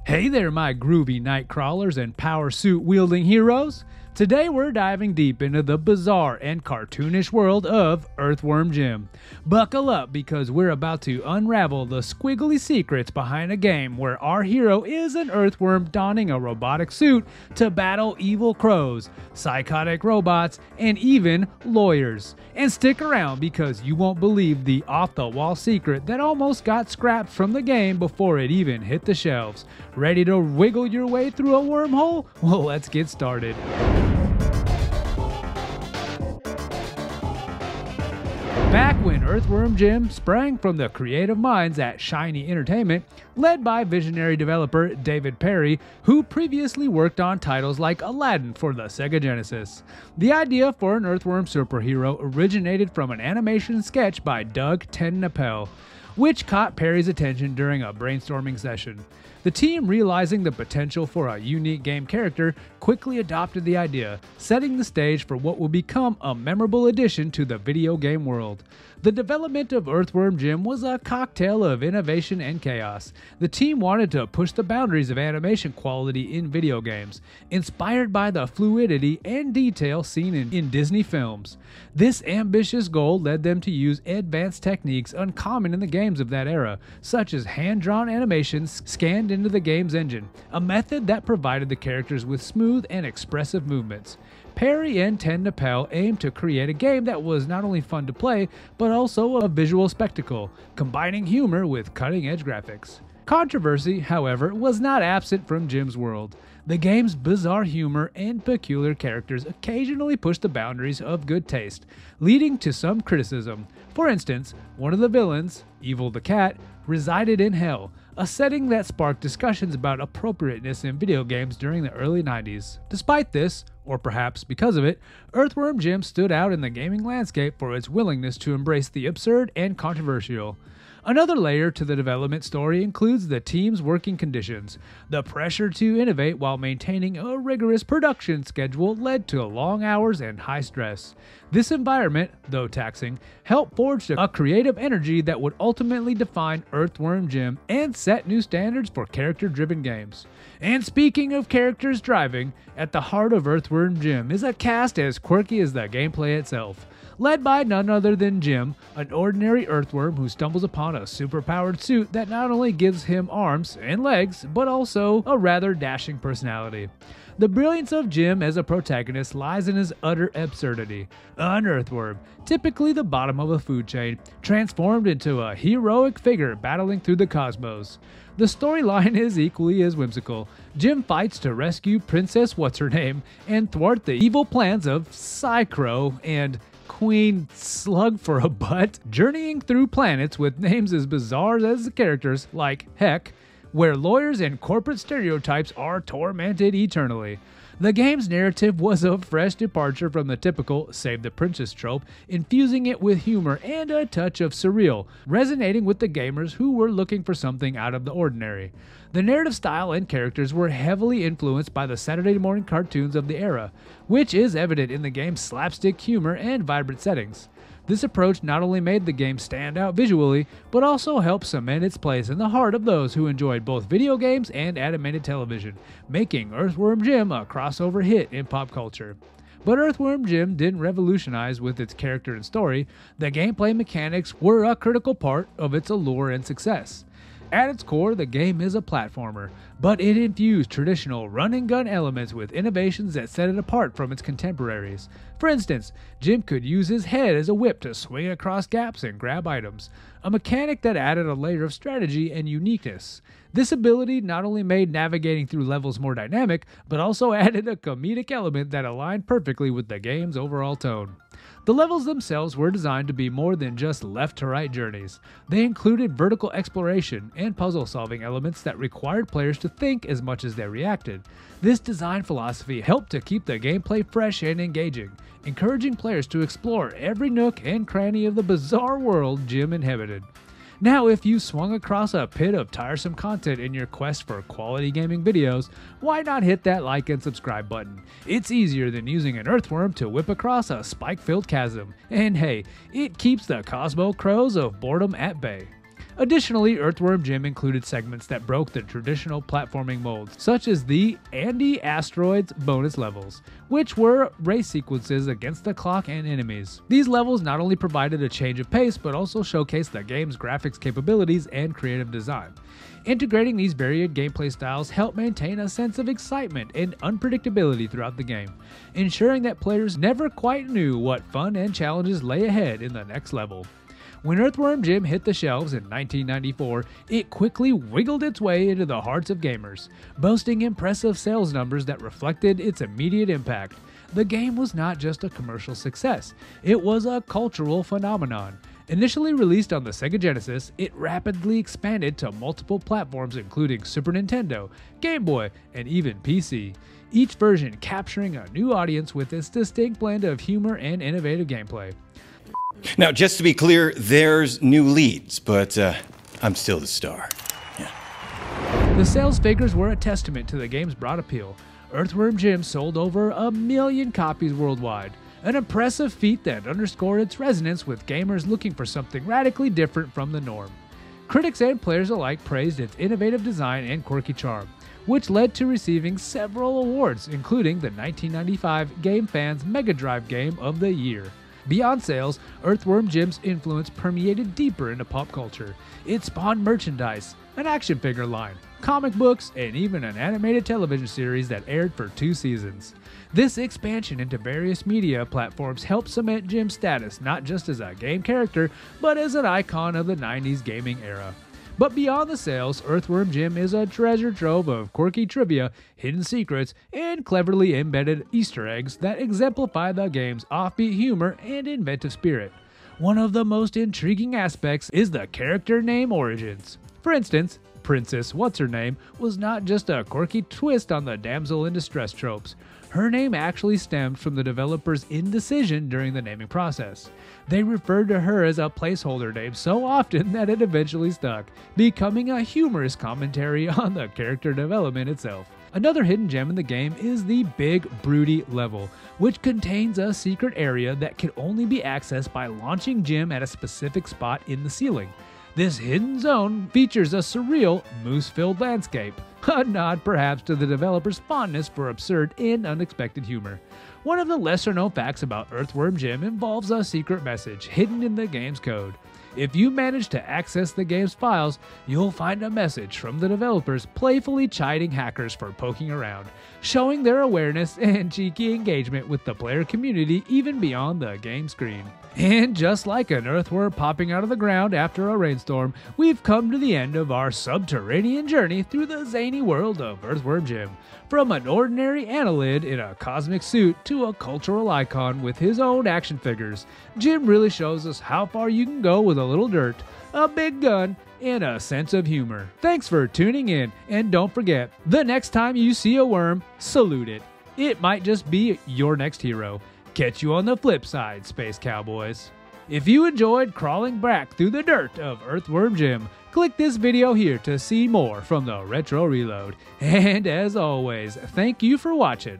Hey there, my groovy night crawlers and power suit wielding heroes! Today we're diving deep into the bizarre and cartoonish world of Earthworm Jim. Buckle up because we're about to unravel the squiggly secrets behind a game where our hero is an earthworm donning a robotic suit to battle evil crows, psychotic robots, and even lawyers. And stick around because you won't believe the off-the-wall secret that almost got scrapped from the game before it even hit the shelves. Ready to wiggle your way through a wormhole? Well, let's get started. Back when Earthworm Jim sprang from the creative minds at Shiny Entertainment, led by visionary developer David Perry, who previously worked on titles like Aladdin for the Sega Genesis. The idea for an Earthworm superhero originated from an animation sketch by Doug TenNapel, which caught Perry's attention during a brainstorming session. The team, realizing the potential for a unique game character, quickly adopted the idea, setting the stage for what will become a memorable addition to the video game world. The development of Earthworm Jim was a cocktail of innovation and chaos. The team wanted to push the boundaries of animation quality in video games, inspired by the fluidity and detail seen in Disney films. This ambitious goal led them to use advanced techniques uncommon in the games of that era, such as hand-drawn animations scanned into the game's engine, a method that provided the characters with smooth and expressive movements. Perry and TenNapel aimed to create a game that was not only fun to play, but also a visual spectacle, combining humor with cutting-edge graphics. Controversy, however, was not absent from Jim's world. The game's bizarre humor and peculiar characters occasionally pushed the boundaries of good taste, leading to some criticism. For instance, one of the villains, Evil the Cat, resided in Hell, a setting that sparked discussions about appropriateness in video games during the early 90s. Despite this, or perhaps because of it, Earthworm Jim stood out in the gaming landscape for its willingness to embrace the absurd and controversial. Another layer to the development story includes the team's working conditions. The pressure to innovate while maintaining a rigorous production schedule led to long hours and high stress. This environment, though taxing, helped forge a creative energy that would ultimately define Earthworm Jim and set new standards for character-driven games. And speaking of characters driving, at the heart of Earthworm Jim is a cast as quirky as the gameplay itself. Led by none other than Jim, an ordinary earthworm who stumbles upon a superpowered suit that not only gives him arms and legs, but also a rather dashing personality. The brilliance of Jim as a protagonist lies in his utter absurdity. An earthworm, typically the bottom of a food chain, transformed into a heroic figure battling through the cosmos. The storyline is equally as whimsical. Jim fights to rescue Princess What's-Her-Name and thwart the evil plans of Psycro and Queen Slug for a Butt, journeying through planets with names as bizarre as the characters, like Heck, where lawyers and corporate stereotypes are tormented eternally. The game's narrative was a fresh departure from the typical save the princess trope, infusing it with humor and a touch of surreal, resonating with the gamers who were looking for something out of the ordinary. The narrative style and characters were heavily influenced by the Saturday morning cartoons of the era, which is evident in the game's slapstick humor and vibrant settings. This approach not only made the game stand out visually, but also helped cement its place in the heart of those who enjoyed both video games and animated television, making Earthworm Jim a crossover hit in pop culture. But Earthworm Jim didn't revolutionize with its character and story. The gameplay mechanics were a critical part of its allure and success. At its core, the game is a platformer, but it infused traditional run-and-gun elements with innovations that set it apart from its contemporaries. For instance, Jim could use his head as a whip to swing across gaps and grab items, a mechanic that added a layer of strategy and uniqueness. This ability not only made navigating through levels more dynamic, but also added a comedic element that aligned perfectly with the game's overall tone. The levels themselves were designed to be more than just left-to-right journeys. They included vertical exploration and puzzle-solving elements that required players to think as much as they reacted. This design philosophy helped to keep the gameplay fresh and engaging, encouraging players to explore every nook and cranny of the bizarre world Jim inhabited. Now, if you swung across a pit of tiresome content in your quest for quality gaming videos, why not hit that like and subscribe button? It's easier than using an earthworm to whip across a spike-filled chasm. And hey, it keeps the Cosmo Crows of boredom at bay. Additionally, Earthworm Jim included segments that broke the traditional platforming molds, such as the Andy Asteroids bonus levels, which were race sequences against the clock and enemies. These levels not only provided a change of pace, but also showcased the game's graphics capabilities and creative design. Integrating these varied gameplay styles helped maintain a sense of excitement and unpredictability throughout the game, ensuring that players never quite knew what fun and challenges lay ahead in the next level. When Earthworm Jim hit the shelves in 1994, it quickly wiggled its way into the hearts of gamers, boasting impressive sales numbers that reflected its immediate impact. The game was not just a commercial success, it was a cultural phenomenon. Initially released on the Sega Genesis, it rapidly expanded to multiple platforms including Super Nintendo, Game Boy, and even PC, each version capturing a new audience with its distinct blend of humor and innovative gameplay. Now, just to be clear, there's new leads, but I'm still the star. Yeah. The sales figures were a testament to the game's broad appeal. Earthworm Jim sold over 1 million copies worldwide, an impressive feat that underscored its resonance with gamers looking for something radically different from the norm. Critics and players alike praised its innovative design and quirky charm, which led to receiving several awards, including the 1995 Game Fans Mega Drive Game of the Year. Beyond sales, Earthworm Jim's influence permeated deeper into pop culture. It spawned merchandise, an action figure line, comic books, and even an animated television series that aired for 2 seasons. This expansion into various media platforms helped cement Jim's status not just as a game character, but as an icon of the 90s gaming era. But beyond the sales, Earthworm Jim is a treasure trove of quirky trivia, hidden secrets, and cleverly embedded Easter eggs that exemplify the game's offbeat humor and inventive spirit. One of the most intriguing aspects is the character name origins. For instance, Princess What's-Her-Name was not just a quirky twist on the damsel in distress tropes. Her name actually stemmed from the developer's indecision during the naming process. They referred to her as a placeholder name so often that it eventually stuck, becoming a humorous commentary on the character development itself. Another hidden gem in the game is the Big Broody level, which contains a secret area that can only be accessed by launching Jim at a specific spot in the ceiling. This hidden zone features a surreal, moose-filled landscape, a nod perhaps to the developer's fondness for absurd and unexpected humor. One of the lesser-known facts about Earthworm Jim involves a secret message hidden in the game's code. If you manage to access the game's files, you'll find a message from the developers playfully chiding hackers for poking around, showing their awareness and cheeky engagement with the player community even beyond the game screen. And just like an earthworm popping out of the ground after a rainstorm, we've come to the end of our subterranean journey through the zany world of Earthworm Jim. From an ordinary annelid in a cosmic suit to a cultural icon with his own action figures, Jim really shows us how far you can go with a little dirt, a big gun, and a sense of humor. Thanks for tuning in, and don't forget, the next time you see a worm, salute it. It might just be your next hero. Catch you on the flip side, Space Cowboys. If you enjoyed crawling back through the dirt of Earthworm Jim, click this video here to see more from the Retro Reload. And as always, thank you for watching.